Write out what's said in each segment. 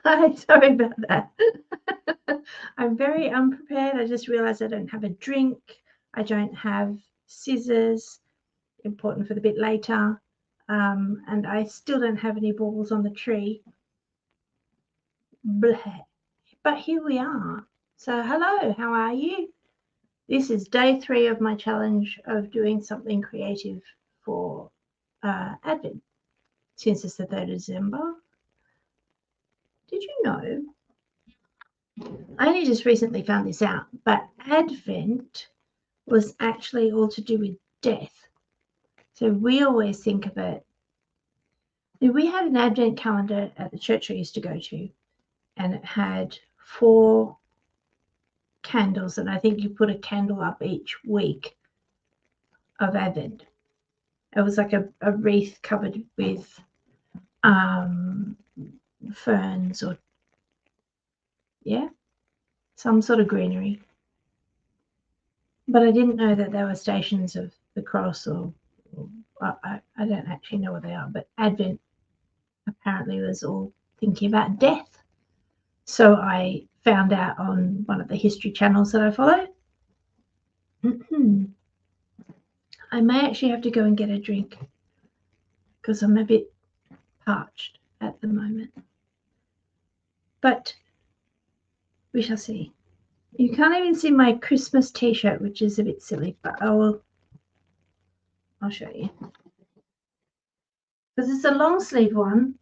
Hi, sorry about that. I'm very unprepared. I just realized I don't have a drink. I don't have scissors, important for the bit later. And I still don't have any balls on the tree. Blah. But here we are. So, hello, how are you? This is day 3 of my challenge of doing something creative for Advent, since it's the 3rd of December. Did you know? I only just recently found this out, but Advent was actually all to do with death. So we always think of it. We had an Advent calendar at the church I used to go to, and it had 4 candles, and I think you put a candle up each week of Advent. It was like a wreath covered with ferns or some sort of greenery. But I didn't know that there were stations of the cross, or I don't actually know what they are. But Advent apparently was all thinking about death. So I found out on one of the history channels that I follow. I may actually have to go and get a drink because I'm a bit parched at the moment. But we shall see. You can't even see my Christmas t-shirt, which is a bit silly, but I'll show you. Because it's a long sleeve one,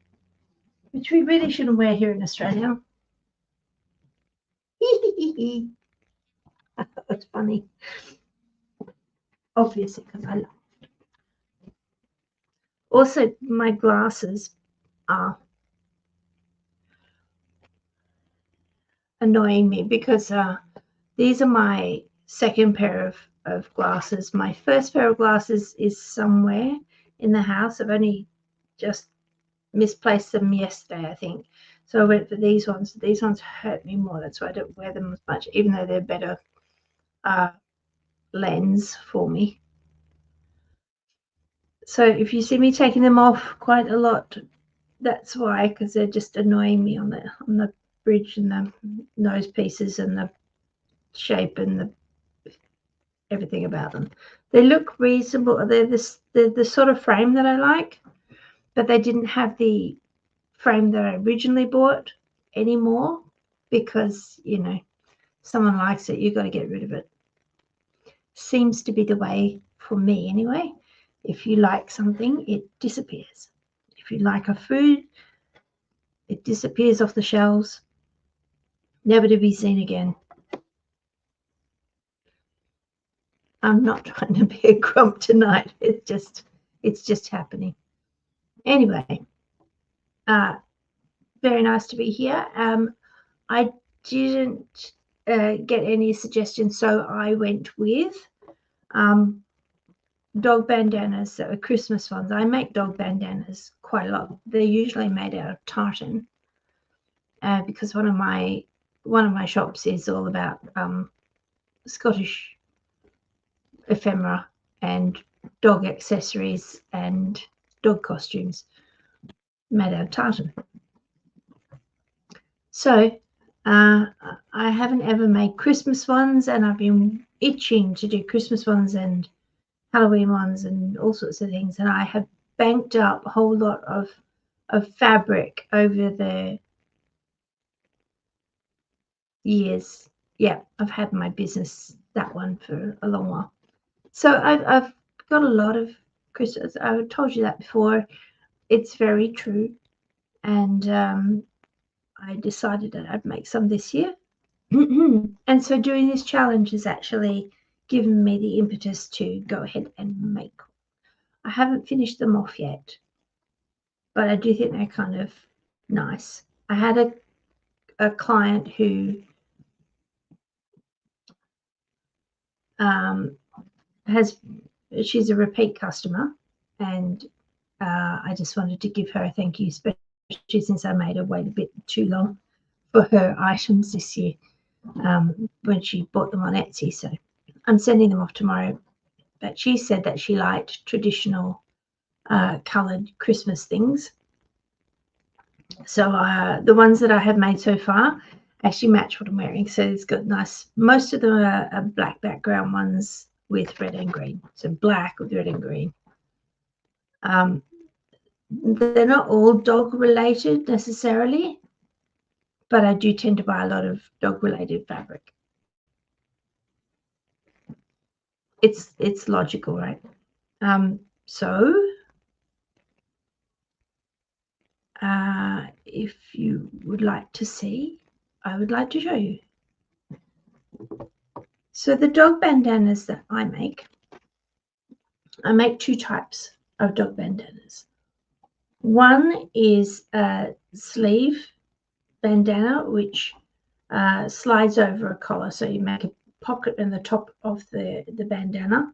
which we really shouldn't wear here in Australia. That's funny. Obviously, because I laughed. Also, my glasses are annoying me because these are my second pair of glasses. My first pair of glasses is somewhere in the house. I've only just misplaced them yesterday, I think. So I went for these ones. These ones hurt me more. That's why I don't wear them as much, even though they're better lens for me. So if you see me taking them off quite a lot, that's why, because they're just annoying me on the bridge and the nose pieces and the shape and everything about them. They look reasonable. They're the sort of frame that I like, but they didn't have the frame that I originally bought anymore because, someone likes it, you've got to get rid of it. Seems to be the way for me anyway. If you like something, it disappears. If you like a food, it disappears off the shelves, never to be seen again. I'm not trying to be a grump tonight. It's just happening. Anyway, very nice to be here. I didn't get any suggestions, so I went with dog bandanas that are Christmas ones. I make dog bandanas quite a lot. They're usually made out of tartan because one of my shops is all about Scottish ephemera and dog accessories and dog costumes made out of tartan. So I haven't ever made Christmas ones, and I've been itching to do Christmas ones and Halloween ones and all sorts of things, and I have banked up a whole lot of fabric over the years. Yeah, I've had my business, that one, for a long while. So I've got a lot of Christmas. I told you that before. It's very true. And I decided that I'd make some this year. And so doing this challenge has actually given me the impetus to go ahead and make. I haven't finished them off yet, but I do think they're kind of nice. I had a client who she's a repeat customer, and I just wanted to give her a thank you, especially since I made her wait a bit too long for her items this year when she bought them on Etsy. So I'm sending them off tomorrow. But she said that she liked traditional coloured Christmas things. So the ones that I have made so far actually match what I'm wearing. So it's got nice, most of them are black background ones with red and green. So black with red and green. They're not all dog related necessarily, but I do tend to buy a lot of dog related fabric. It's logical, right? So if you would like to see, I would like to show you. So the dog bandanas that I make two types of dog bandanas. One is a sleeve bandana, which slides over a collar. So you make a pocket in the top of the bandana,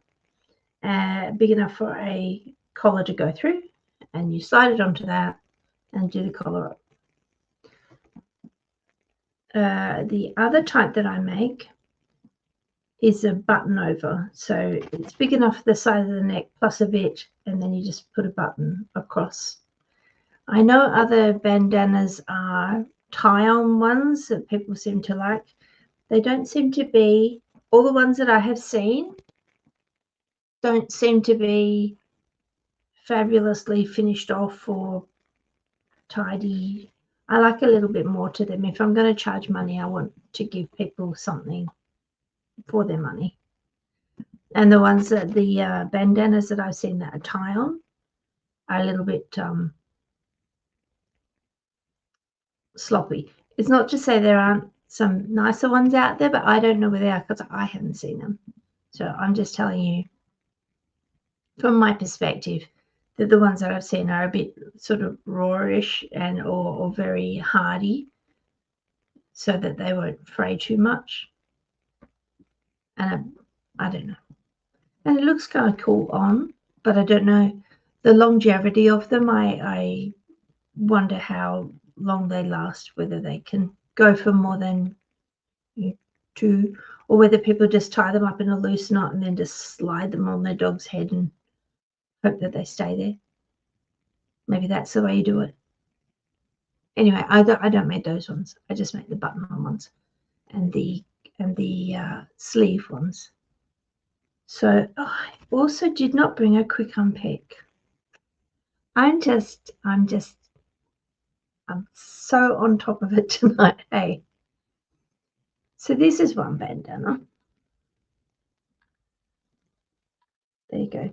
big enough for a collar to go through, and you slide it onto that and do the collar up. The other type that I make is a button over. So it's big enough for the side of the neck plus a bit, and then you just put a button across. I know other bandanas are tie-on ones that people seem to like. They don't seem to be, all the ones that I have seen don't seem to be fabulously finished off or tidy. I like a little bit more to them. If I'm going to charge money, I want to give people something for their money. And the ones that the bandanas that I've seen that are tie-on are a little bit sloppy. It's not to say there aren't some nicer ones out there, but I don't know where they are because I haven't seen them. So I'm just telling you from my perspective that the ones that I've seen are a bit sort of rawish and or very hardy, so that they won't fray too much. And I don't know. And it looks kind of cool on, but I don't know the longevity of them. I wonder how long they last, whether they can go for more than 2, or whether people just tie them up in a loose knot and then just slide them on their dog's head and hope that they stay there. Maybe that's the way you do it. Anyway, I don't make those ones. I just make the button-on ones and the sleeve ones. So I also did not bring a quick unpick. I'm so on top of it tonight. Hey, so this is one bandana. There you go.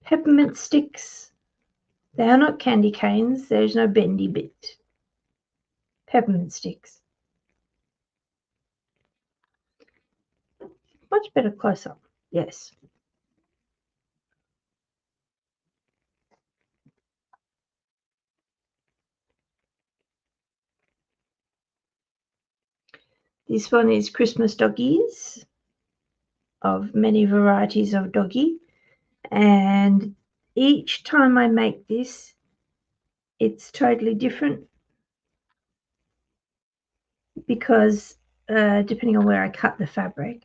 Peppermint sticks. They are not candy canes. There's no bendy bit. Peppermint sticks. Much better close up. Yes. This one is Christmas doggies of many varieties of doggy. And each time I make this, it's totally different because depending on where I cut the fabric,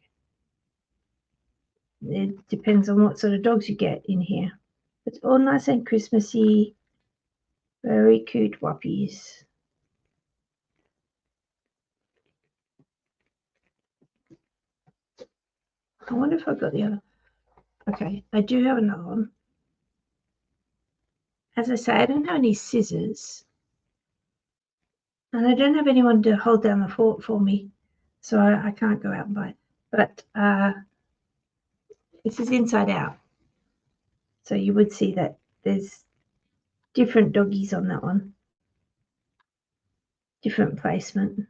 it depends on what sort of dogs you get in here. It's all nice and Christmassy, very cute whoppies. I wonder if I've got the other. Okay, I do have another one. As I say, I don't have any scissors. And I don't have anyone to hold down the fort for me, so I can't go out and buy it. But this is inside out. So you would see that there's different doggies on that one. Different placement.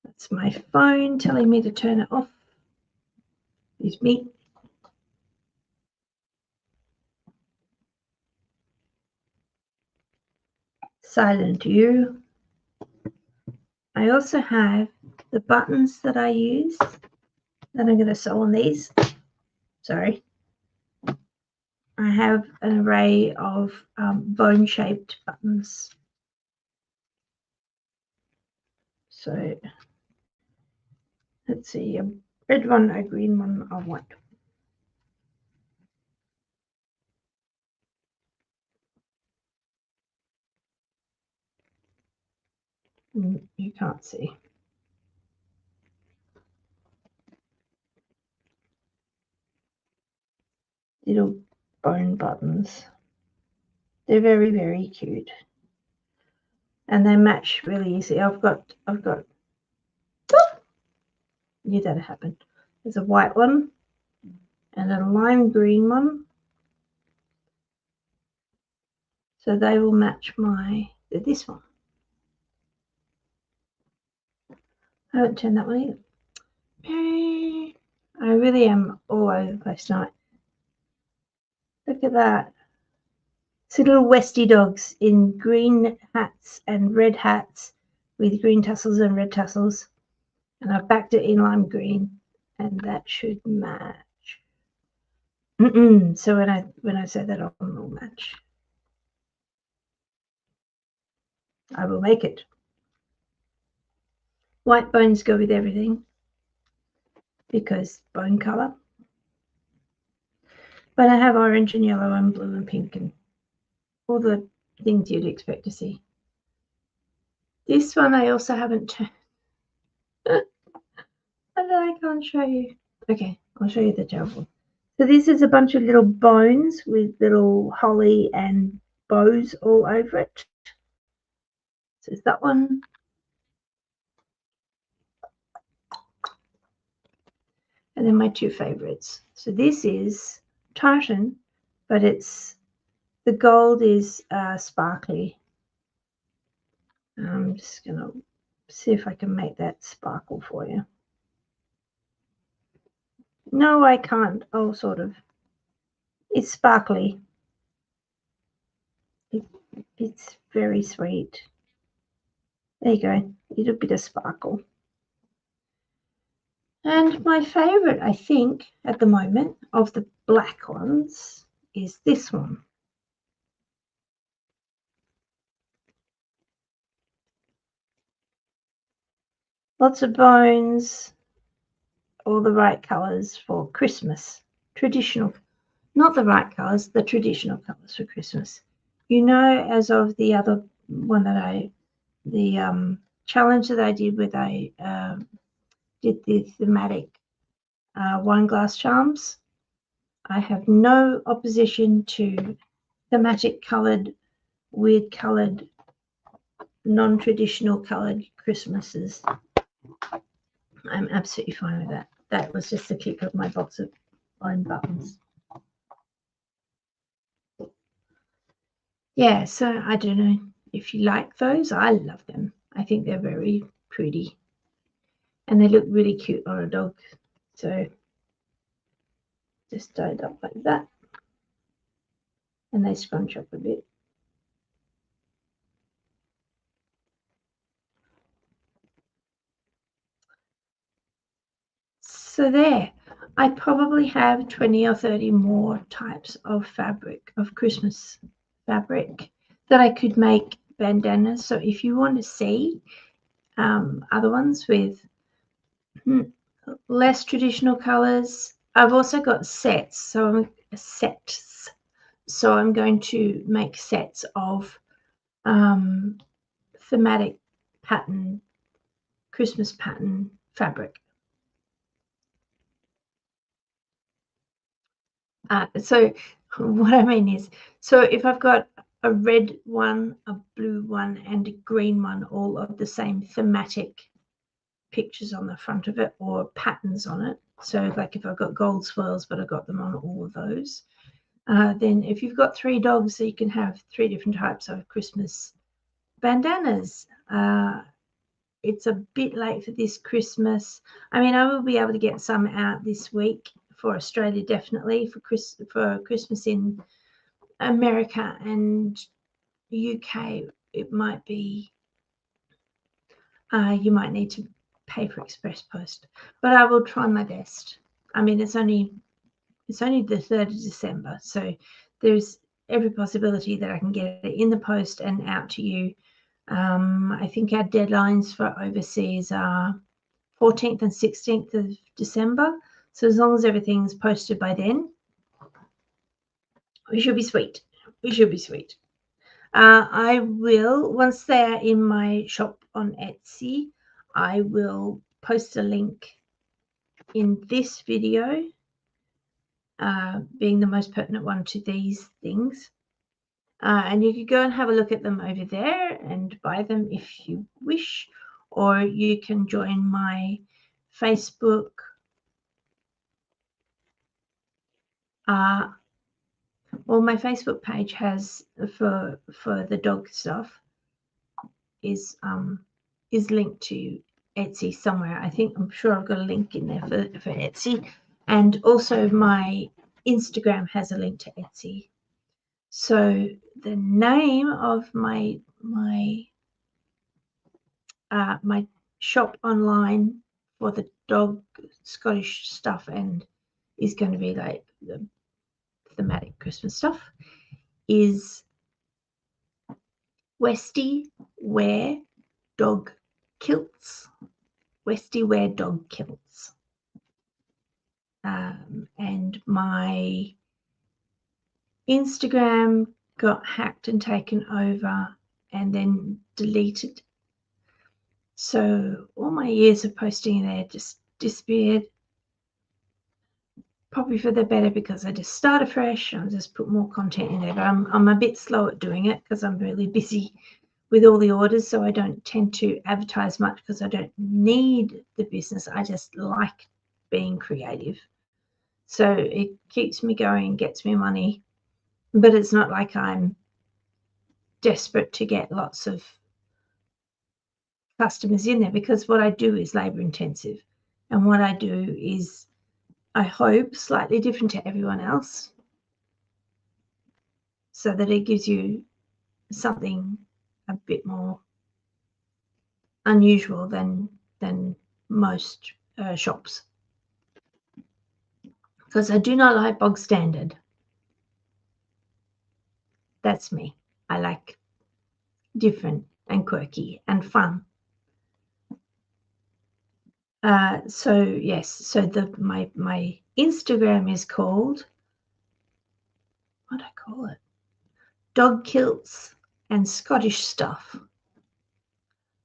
That's my phone telling me to turn it off. Excuse me. Silent you. I also have the buttons that I use that I'm going to sew on these. Sorry. I have an array of bone-shaped buttons. So let's see, a red one, a green one, a white. You can't see. Little bone buttons. They're very, very cute. And they match really easy. I've got knew that happened. There's a white one and a lime green one. So they will match this one. I haven't turned that one either. I really am all over the place tonight. Look at that. So little Westie dogs in green hats and red hats with green tassels and red tassels. And I've backed it in lime green, and that should match. So when I say that on will match, I will make it. White bones go with everything because bone color. But I have orange and yellow and blue and pink and all the things you'd expect to see. This one I also haven't turned. And I can't show you. Okay, I'll show you the terrible. So this is a bunch of little bones with little holly and bows all over it. So it's that one. And then my two favorites. So this is tartan, but the gold is sparkly. I'm just going to see if I can make that sparkle for you. No, I can't. Oh, sort of. It's sparkly. It's very sweet. There you go. A little bit of sparkle. And my favorite, I think, at the moment of the black ones is this one. Lots of bones, all the right colors for Christmas. Traditional, not the right colors, the traditional colors for Christmas. You know, as of the other one that the challenge that I did with did the thematic wine glass charms. I have no opposition to thematic colored, weird colored, non-traditional colored Christmases. I'm absolutely fine with that. That was just the kick of my box of bone buttons. Yeah, so I don't know if you like those. I love them. I think they're very pretty. And they look really cute on a dog. So just tie it up like that. And they scrunch up a bit. So there, I probably have 20 or 30 more types of fabric, of Christmas fabric, that I could make bandanas. So if you want to see other ones with less traditional colors, I've also got sets. So I'm going to make sets of thematic pattern, Christmas pattern fabric. So what I mean is, so if I've got a red one, a blue one, and a green one, all of the same thematic pictures on the front of it or patterns on it. So like if I've got gold swirls, but I've got them on all of those, then if you've got 3 dogs, so you can have 3 different types of Christmas bandanas. It's a bit late for this Christmas. I mean, I will be able to get some out this week for Australia, definitely. For Christmas in America and UK, it might be, you might need to pay for express post, but I will try my best. I mean, it's only the 3rd of December, so there's every possibility that I can get it in the post and out to you. I think our deadlines for overseas are 14th and 16th of December. So as long as everything's posted by then, we should be sweet. We should be sweet. I will, once they're in my shop on Etsy, I will post a link in this video, being the most pertinent one to these things. And you could go and have a look at them over there and buy them if you wish, or you can join my Facebook my Facebook page has for the dog stuff is linked to Etsy somewhere. I'm sure I've got a link in there for Etsy, and also my Instagram has a link to Etsy. So the name of my shop online for the dog Scottish stuff and is going to be like the thematic Christmas stuff is Westy Wear Dog Kilts. Westy Wear Dog Kilts. And my Instagram got hacked and taken over and then deleted. So all my years of posting there just disappeared. Probably for the better, because I just started fresh and just put more content in there. But I'm a bit slow at doing it because I'm really busy with all the orders, so I don't tend to advertise much because I don't need the business. I just like being creative. So it keeps me going, gets me money, but it's not like I'm desperate to get lots of customers in there, because what I do is labor intensive, and what I do is, I hope, slightly different to everyone else, so that it gives you something a bit more unusual than most shops, because I do not like bog standard. That's me. I like different and quirky and fun. So yes, so my Instagram is called, what do I call it? Dog Kilts and Scottish Stuff.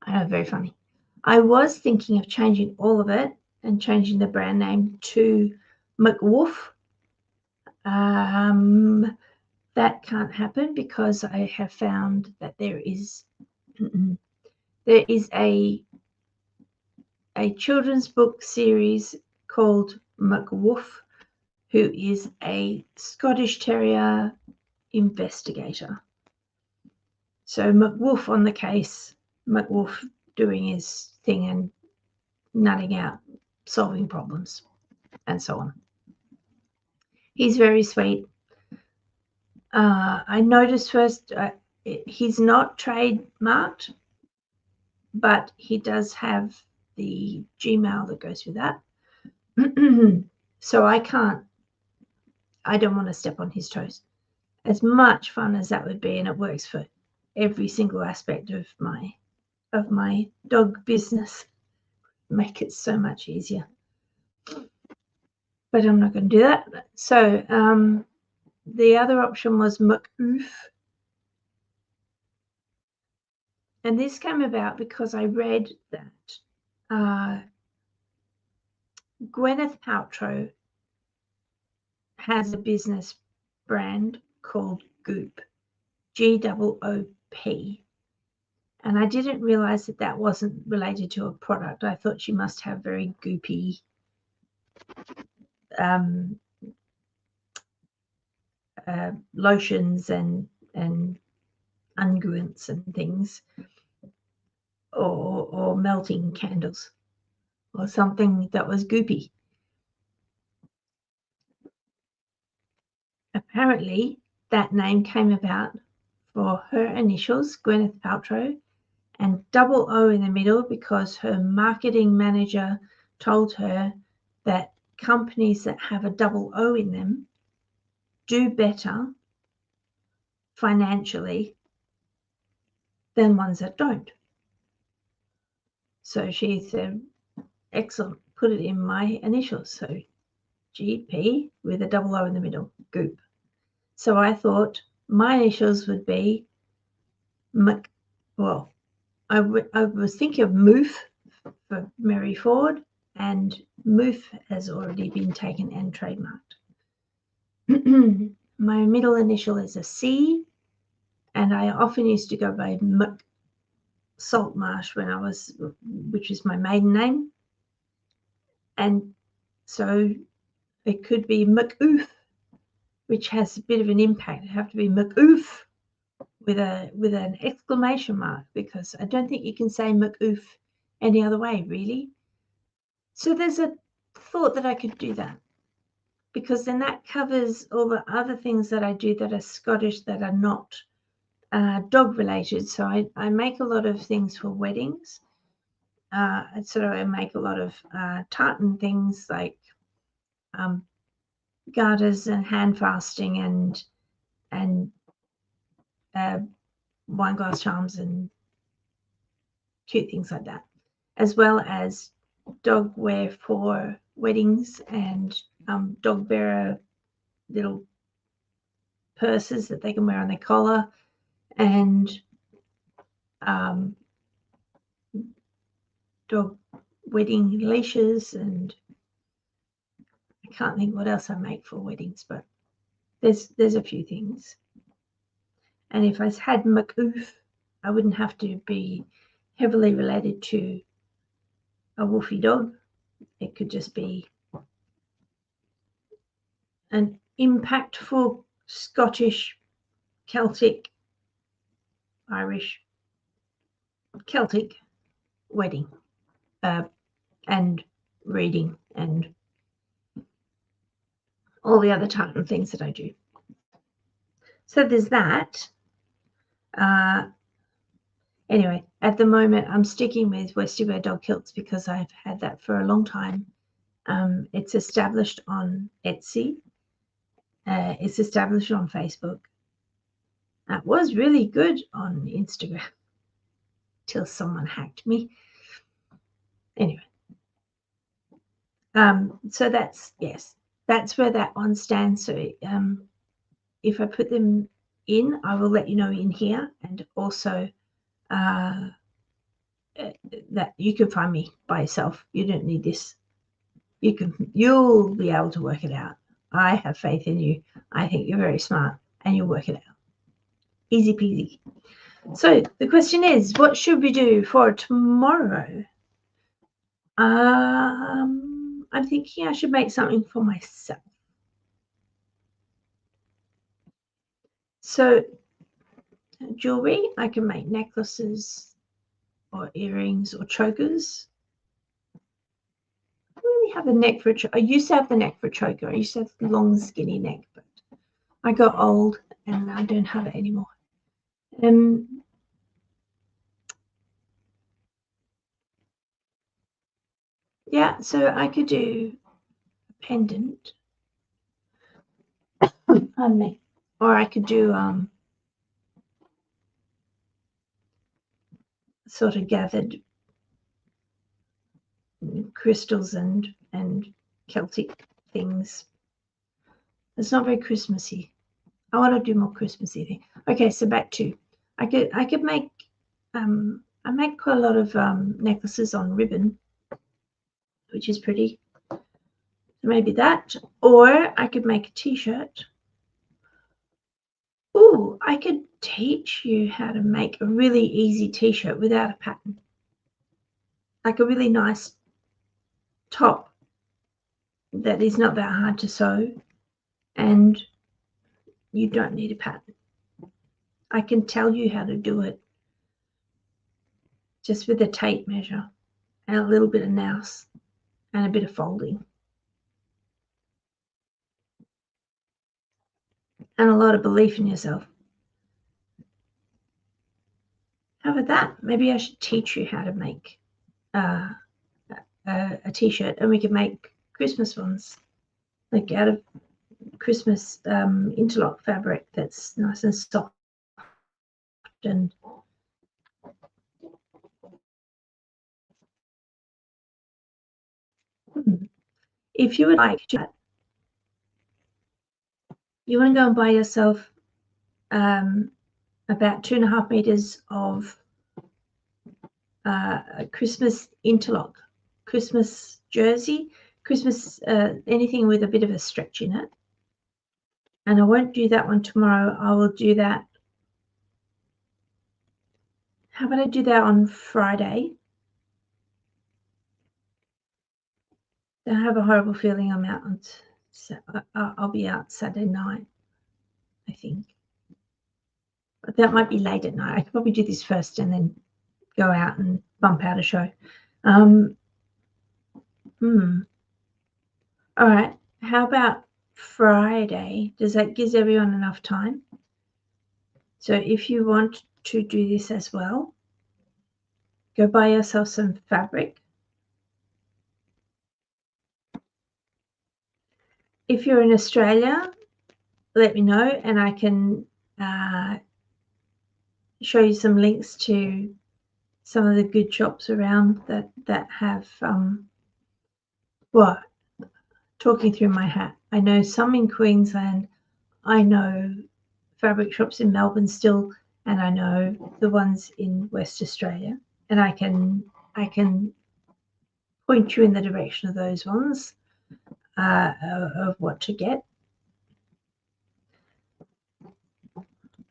I know, very funny. I was thinking of changing all of it and changing the brand name to McWoof. That can't happen because I have found that there is a children's book series called McWoof, who is a Scottish Terrier investigator. So McWoof on the case, McWoof doing his thing and nutting out, solving problems, and so on. He's very sweet. I noticed first he's not trademarked, but he does have the Gmail that goes with that. So I don't want to step on his toes. As much fun as that would be, and it works for every single aspect of my dog business, make it so much easier. But I'm not going to do that. So the other option was McOof. And this came about because I read that Gwyneth Paltrow has a business brand called Goop, G-O-O-P. And I didn't realize that that wasn't related to a product. I thought she must have very goopy lotions and unguents and things, or melting candles, or something that was goopy. Apparently, that name came about for her initials, Gwyneth Paltrow, and double O in the middle because her marketing manager told her that companies that have a double O in them do better financially than ones that don't. So she said, excellent, put it in my initials. So GP with a double O in the middle, Goop. So I thought my initials would be well, I was thinking of Moof for Mary Ford, and Moof has already been taken and trademarked. My middle initial is a C, and I often used to go by Saltmarsh which is my maiden name. And so it could be McOof, which has a bit of an impact. It'd have to be McOof with an exclamation mark, because I don't think you can say McOof any other way, really. So there's a thought that I could do that, because then that covers all the other things that I do that are Scottish, that are not dog related. So I make a lot of things for weddings. So I make a lot of tartan things like garters and hand fasting and wine glass charms and cute things like that, as well as dog wear for weddings and dog bearer little purses that they can wear on their collar, and dog wedding leashes, and I can't think what else I make for weddings, but there's a few things. And if I had McOof, I wouldn't have to be heavily related to a woofy dog. It could just be an impactful Scottish, Celtic, Irish, Celtic wedding and reading and all the other tartan things that I do. So there's that. Anyway, at the moment, I'm sticking with Westie dog kilts because I've had that for a long time. It's established on Etsy. It's established on Facebook. It was really good on Instagram till someone hacked me. Anyway, so that's where that one stands. So if I put them in, I will let you know in here, and also that you can find me by yourself. You don't need this. You'll be able to work it out. I have faith in you. I think you're very smart, and you'll work it out. Easy peasy. So the question is, what should we do for tomorrow? I'm thinking I should make something for myself. So jewelry, I can make necklaces or earrings or chokers. I really have a neck for a choker. I used to have the neck for a choker. I used to have long, skinny neck, but I got old and I don't have it anymore. Yeah, so I could do a pendant. Pardon me. Or I could do sort of gathered crystals and Celtic things. It's not very Christmassy. I want to do more Christmassy thing. Okay, so back to I could make I make quite a lot of necklaces on ribbon, which is pretty. Maybe that, or I could make a t-shirt. Oh, I could teach you how to make a really easy t-shirt without a pattern. Like a really nice top that is not that hard to sew, and you don't need a pattern. I can tell you how to do it just with a tape measure and a little bit of nous and a bit of folding and a lot of belief in yourself. How about that? Maybe I should teach you how to make a t-shirt, and we can make Christmas ones, like out of Christmas interlock fabric that's nice and soft. And if you would like to, you want to go and buy yourself about 2.5 meters of Christmas interlock, Christmas jersey, Christmas anything with a bit of a stretch in it. And I won't do that one tomorrow. I will do that. How about I do that on Friday? I have a horrible feeling I'm out on. I'll be out Saturday night, I think. But that might be late at night. I could probably do this first and then go out and bump out a show. All right. How about Friday? Does that give everyone enough time? So if you want to do this as well, go buy yourself some fabric. If you're in Australia, let me know and I can show you some links to some of the good shops around that have talking through my hat. I know some in Queensland. I know fabric shops in Melbourne still, and I know the ones in West Australia, and I can point you in the direction of those ones of what to get.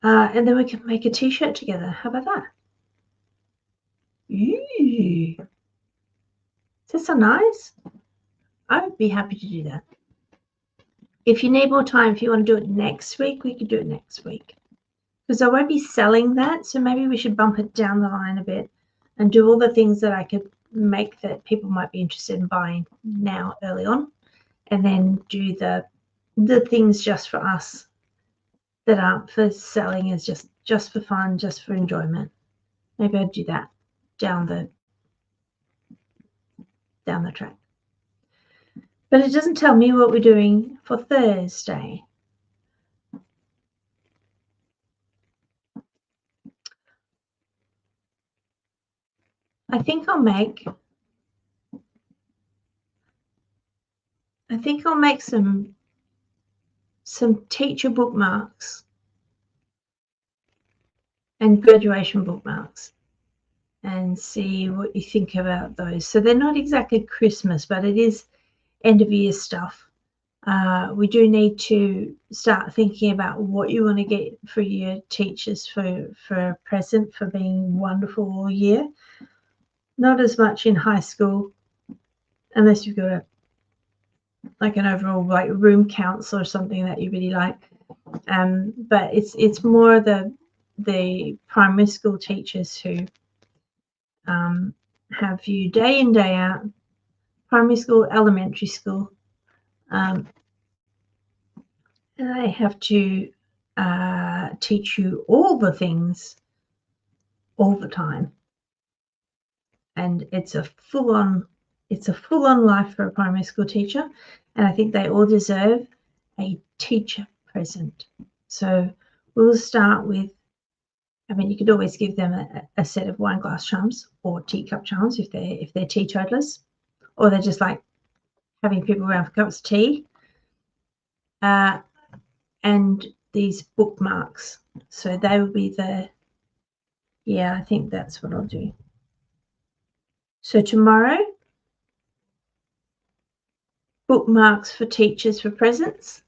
And then we can make a t-shirt together. How about that? Ooh. Is that so nice? I would be happy to do that. If you need more time, if you want to do it next week, we could do it next week. Because I won't be selling that, so maybe we should bump it down the line a bit and do all the things that I could make that people might be interested in buying now early on, and then do the things just for us that aren't for selling, is just for fun, just for enjoyment. Maybe I'd do that down the track. But it doesn't tell me what we're doing for Thursday. I think I'll make some teacher bookmarks and graduation bookmarks and see what you think about those. So they're not exactly Christmas, but it is end of year stuff. We do need to start thinking about what you want to get for your teachers for a present for being wonderful all year. Not as much in high school, unless you've got an overall room council or something that you really like. But it's more the primary school teachers who have you day in, day out, primary school, elementary school, and they have to teach you all the things all the time. And it's a full-on life for a primary school teacher, and I think they all deserve a teacher present. So we'll start with, you could always give them a set of wine glass charms or teacup charms if they're teetotalers, or they're just like having people around for cups of tea. And these bookmarks. So they will be I think that's what I'll do. So tomorrow, bookmarks for teachers for presents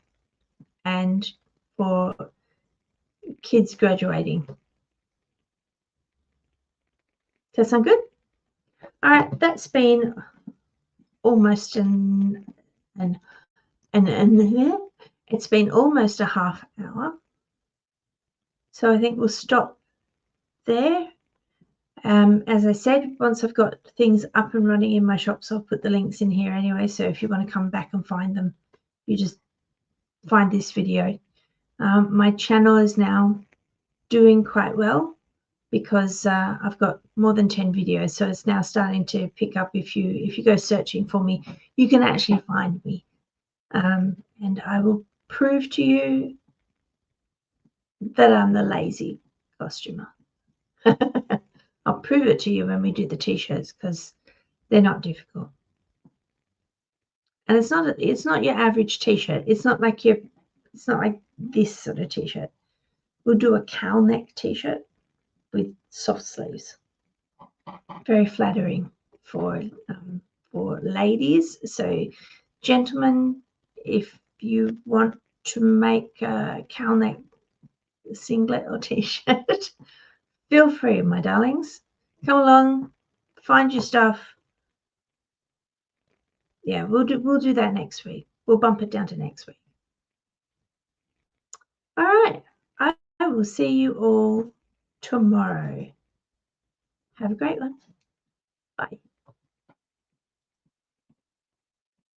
and for kids graduating. Does that sound good? All right, that's been almost it's been almost a half hour. So I think we'll stop there. As I said, once I've got things up and running in my shops, I'll put the links in here anyway. So if you want to come back and find them, you just find this video. My channel is now doing quite well because I've got more than 10 videos. So it's now starting to pick up. If you go searching for me, you can actually find me. And I will prove to you that I'm the lazy costumer. I'll prove it to you when we do the t-shirts because they're not difficult. And it's not your average t-shirt. It's not like this sort of t-shirt. We'll do a cow neck t-shirt with soft sleeves. Very flattering for ladies. So gentlemen, if you want to make a cow neck singlet or t-shirt, feel free, my darlings. Come along, find your stuff. Yeah, we'll do that next week. We'll bump it down to next week. All right. I will see you all tomorrow. Have a great one. Bye.